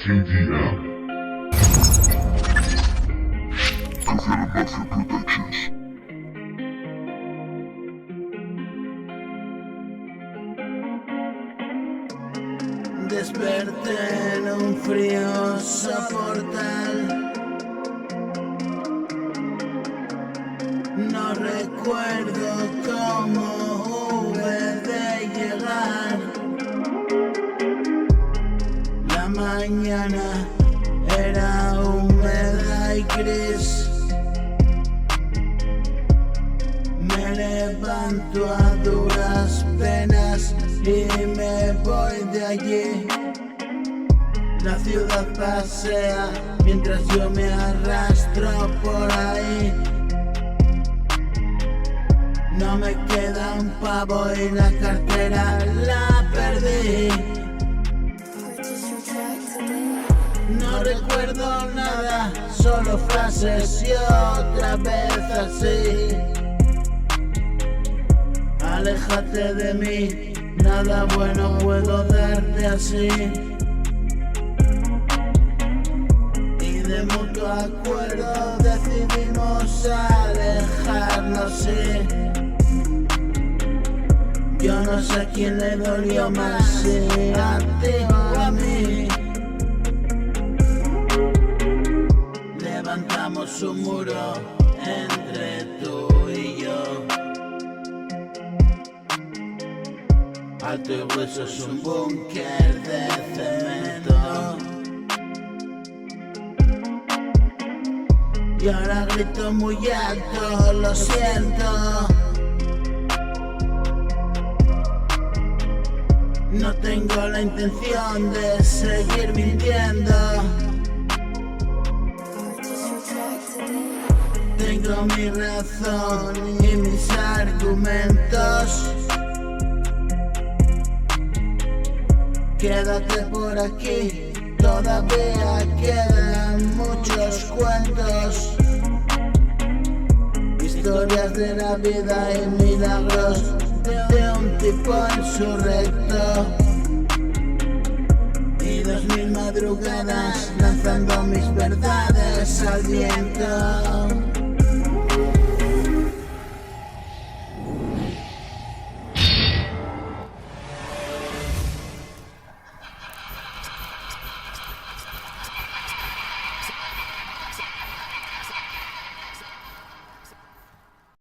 TDM. Mafia Productions. Desperté en un frío soportal. No recuerdo cómo hube de llegar. La mañana era húmeda y gris. Me levanto a duras penas y me voy de allí. La ciudad pasea mientras yo me arrastro por ahí. No me queda un pavo y la cartera la perdí. No recuerdo nada, solo frases y otra vez así. Aléjate de mí, nada bueno puedo darte así. Y de mutuo acuerdo decidimos alejarnos, sí. Yo no sé a quién le dolió más, si a ti o a mí. Levantamos un muro entre tú y yo. Alto y grueso es un búnker de cemento. Y ahora grito muy alto, lo siento. No tengo la intención de seguir mintiendo. Tengo mi razón y mis argumentos. Quédate por aquí, todavía quedan muchos cuentos. Historias de la vida y milagros de un tipo insurrecto. Y 2000 madrugadas lanzando mis verdades al viento.